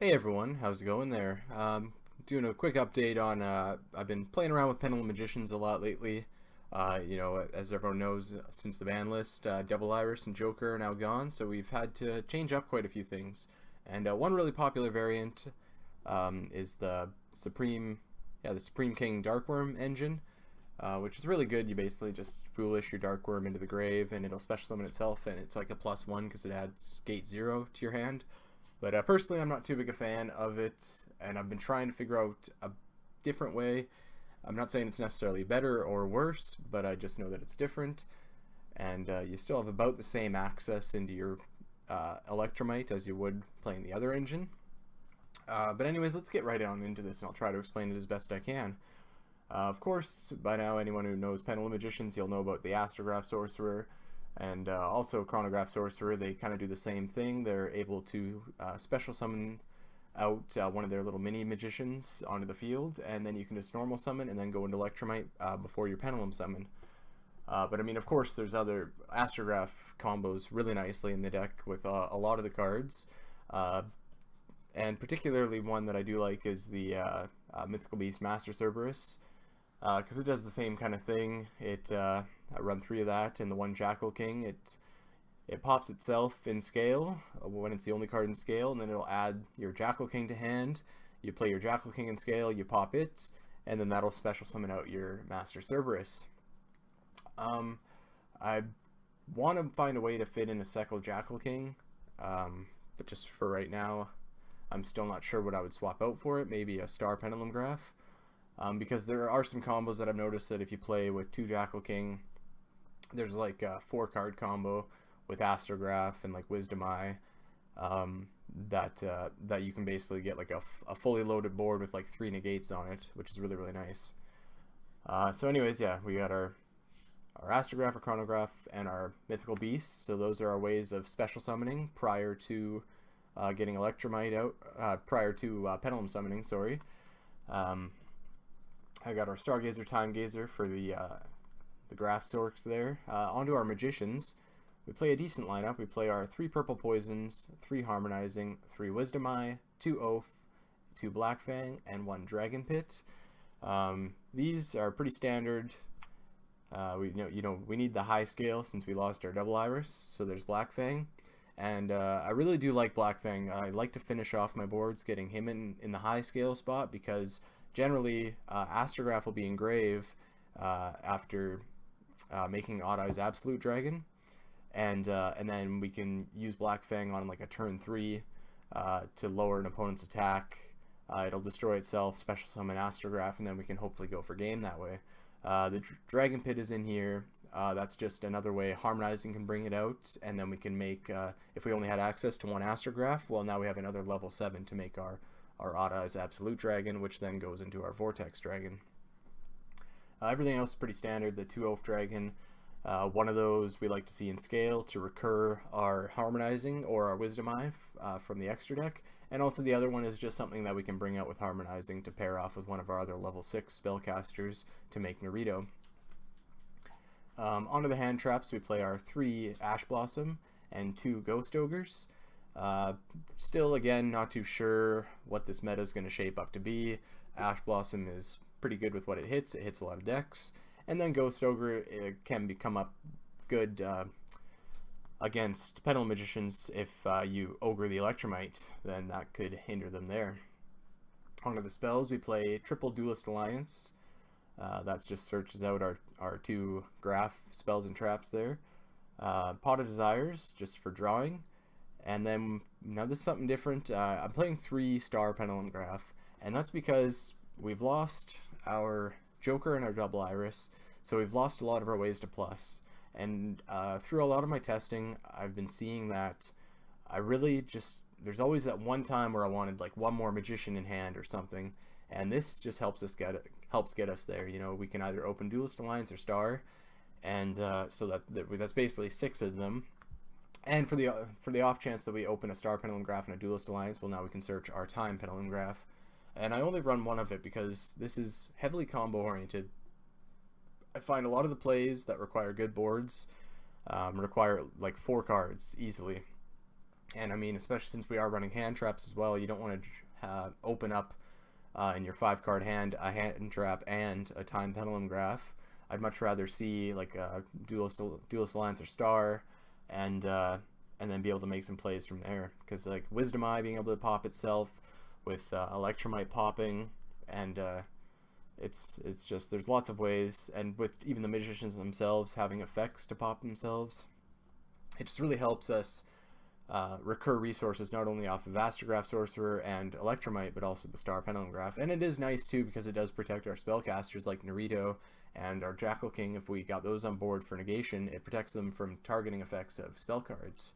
Hey everyone, how's it going there? Doing a quick update on, I've been playing around with Pendulum Magicians a lot lately. As everyone knows, since the Banlist, Double Iris and Joker are now gone, so we've had to change up quite a few things. And one really popular variant is the Supreme King Darkworm engine, which is really good. You basically just foolish your Darkworm into the grave, and it'll special summon itself, and it's like a +1 because it adds gate 0 to your hand. But personally, I'm not too big a fan of it, and I've been trying to figure out a different way. I'm not saying it's necessarily better or worse, but I just know that it's different, and you still have about the same access into your Electromite as you would playing the other engine. But anyways, let's get right on into this, and I'll try to explain it as best I can. Of course, by now, anyone who knows Pendulum Magicians, you'll know about the Astrograph Sorcerer, and also Chronograph Sorcerer. They kind of do the same thing. They're able to special summon out one of their little mini magicians onto the field, and then you can just normal summon and then go into Electromite before your Pendulum summon. But I mean, of course, there's other Astrograph combos really nicely in the deck with a lot of the cards. And particularly one that I do like is the Mythical Beast Master Cerberus, because it does the same kind of thing. I run 3 of that, and the one Jackal King, it pops itself in scale when it's the only card in scale, and then it'll add your Jackal King to hand. You play your Jackal King in scale, you pop it, and then that'll special summon out your Master Cerberus. I want to find a way to fit in a Sekal Jackal King, but just for right now, I'm still not sure what I would swap out for it. Maybe a Star Pendulum Graph. Because there are some combos that I've noticed that if you play with 2 Jackal King, there's like a 4-card combo with Astrograph and like Wisdom Eye, that you can basically get like a fully loaded board with like 3 negates on it, which is really, really nice. So anyways, yeah, we got our Astrograph, our Chronograph, and our Mythical Beasts. So those are our ways of special summoning prior to getting Electromite out, prior to Pendulum summoning, sorry. I got our Stargazer, Time Gazer for the Graph Sorks there. Onto our Magicians. We play a decent lineup. We play our 3 Purple Poisons, 3 Harmonizing, 3 Wisdom Eye, 2 Oath, 2 Black Fang, and 1 Dragon Pit. These are pretty standard. We need the high scale since we lost our Double Iris, so there's Black Fang. And I really do like Black Fang. I like to finish off my boards getting him in the high scale spot, because generally Astrograph will be in grave after making Odd Eye's Absolute Dragon, and then we can use Black Fang on like a turn 3 to lower an opponent's attack. It'll destroy itself, special summon Astrograph, and then we can hopefully go for game that way. The Dragon Pit is in here. That's just another way Harmonizing can bring it out, and then we can make, if we only had access to 1 Astrograph, well, now we have another level 7 to make our Odd Eye's Absolute Dragon, which then goes into our Vortex Dragon. Everything else is pretty standard. The 2 Oath Dragon, one of those we like to see in scale to recur our Harmonizing or our Wisdom Eye from the extra deck, and also the other one is just something that we can bring out with Harmonizing to pair off with one of our other level 6 spellcasters to make Naruto. Onto the hand traps, we play our 3 Ash Blossom and 2 Ghost Ogres. Still, again, not too sure what this meta is going to shape up to be. Ash Blossom is pretty good with what it hits. It hits a lot of decks. And then Ghost Ogre, it can become up good against Pendulum Magicians. If you Ogre the Electromite, then that could hinder them there. Onto the spells, we play Triple Duelist Alliance. That just searches out our 2 graph spells and traps there. Pot of Desires, just for drawing. And then, now this is something different. I'm playing 3 Star Pendulum Graph, and that's because we've lost our Joker and our Double Iris, so we've lost a lot of our ways to plus. And through a lot of my testing, I've been seeing that I really just, there's always that one time where I wanted like 1 more Magician in hand or something, and this just helps get us there. You know, we can either open Duelist Alliance or Star, and so that's basically 6 of them. And for the off chance that we open a Star Pendulum Graph and a Duelist Alliance, well, now we can search our Time Pendulum Graph. And I only run 1 of it because this is heavily combo oriented. I find a lot of the plays that require good boards require like 4 cards easily. And I mean, especially since we are running hand traps as well, you don't want to open up in your 5-card hand a hand trap and a time pendulum graph. I'd much rather see like a Duelist Alliance or Star, and then be able to make some plays from there. Because like Wisdom Eye being able to pop itself with Electromite popping, and it's just, there's lots of ways, and with even the magicians themselves having effects to pop themselves, it just really helps us recur resources not only off of Astrograph Sorcerer and Electromite, but also the Star Pendulum Graph. And it is nice too because it does protect our spellcasters like Naruto and our Jackal King. If we got those on board for negation, it protects them from targeting effects of spell cards.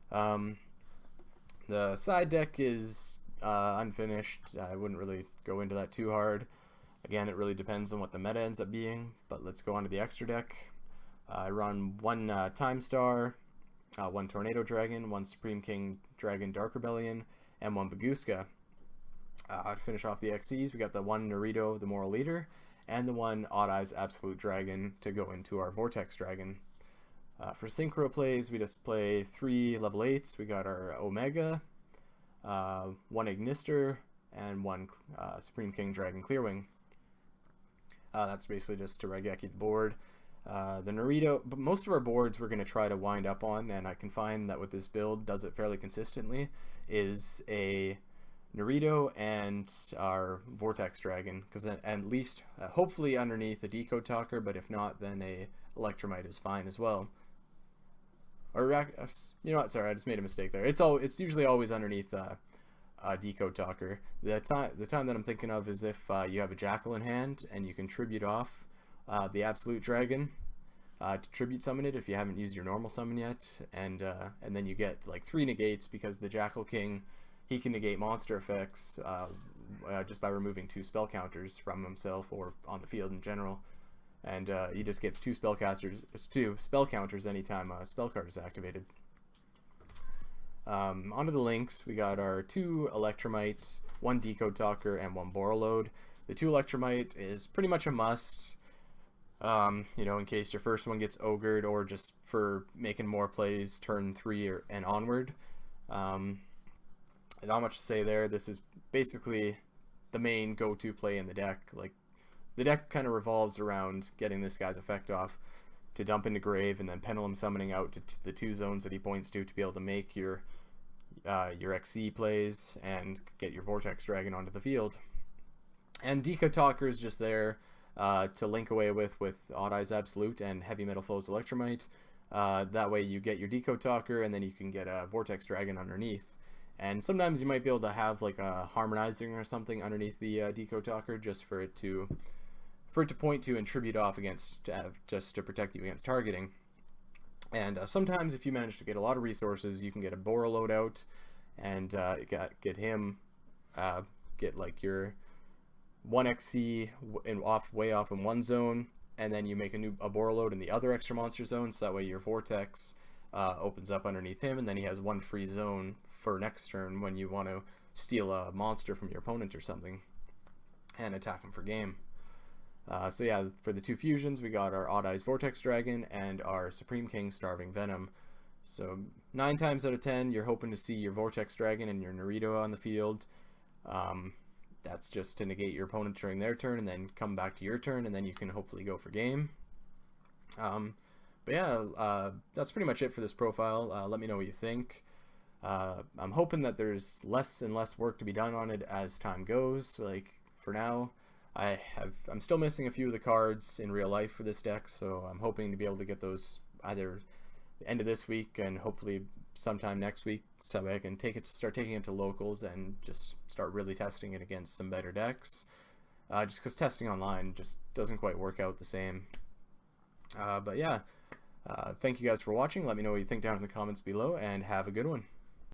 The side deck is unfinished. I wouldn't really go into that too hard. Again, it really depends on what the meta ends up being, but let's go on to the extra deck. I run one Time Star, one Tornado Dragon, one Supreme King Dragon Dark Rebellion, and one Baguska. To finish off the XCs, we got the one Naruto, the Moral Leader, and the one Odd Eyes Absolute Dragon to go into our Vortex Dragon. For synchro plays, we just play 3 level 8s. We got our Omega, one Ignister, and one Supreme King Dragon Clearwing. That's basically just to Regeki the board. The Naruto, but most of our boards we're going to try to wind up on, and I can find that with this build does it fairly consistently, is a Naruto and our Vortex Dragon, because at least hopefully underneath a Decode Talker, but if not, then a Electromite is fine as well. Or you know what? Sorry, I just made a mistake there. It's usually always underneath Decode Talker. The time that I'm thinking of is if you have a Jackal in hand and you can tribute off the Absolute Dragon to tribute summon it if you haven't used your normal summon yet, and then you get like 3 negates because the Jackal King, he can negate monster effects just by removing 2 spell counters from himself or on the field in general, and he just gets 2 spell counters anytime a spell card is activated. Onto the links, we got our 2 Electromites, 1 Decode Talker, and 1 Borreload. The 2 Electromite is pretty much a must, you know, in case your first one gets ogred, or just for making more plays turn 3 and onward. Not much to say there. This is basically the main go-to play in the deck. Like, the deck kind of revolves around getting this guy's effect off to dump into grave, and then Pendulum summoning out to the 2 zones that he points to be able to make your XC plays and get your Vortex Dragon onto the field. And Decode Talker is just there to link away with Odd Eyes Absolute and Heavy Metal Foes Electromite. That way you get your Decode Talker, and then you can get a Vortex Dragon underneath. And sometimes you might be able to have like a Harmonizing or something underneath the Decode Talker just for it to point to and tribute off against, just to protect you against targeting. And sometimes if you manage to get a lot of resources, you can get a Borreload out and get him, get like your 1 XC way off in one zone, and then you make a Borreload in the other extra monster zone, so that way your Vortex opens up underneath him, and then he has 1 free zone for next turn when you want to steal a monster from your opponent or something and attack him for game. So yeah, for the 2 fusions, we got our Odd Eyes Vortex Dragon and our Supreme King Starving Venom. So 9 times out of 10, you're hoping to see your Vortex Dragon and your Naruto on the field. That's just to negate your opponent during their turn and then come back to your turn, and then you can hopefully go for game. But yeah, that's pretty much it for this profile. Let me know what you think. I'm hoping that there's less and less work to be done on it as time goes. Like, for now, I'm still missing a few of the cards in real life for this deck, so I'm hoping to be able to get those either the end of this week and hopefully sometime next week, so I can start taking it to locals and just start really testing it against some better decks. Just because testing online just doesn't quite work out the same. But yeah, thank you guys for watching. Let me know what you think down in the comments below, and have a good one.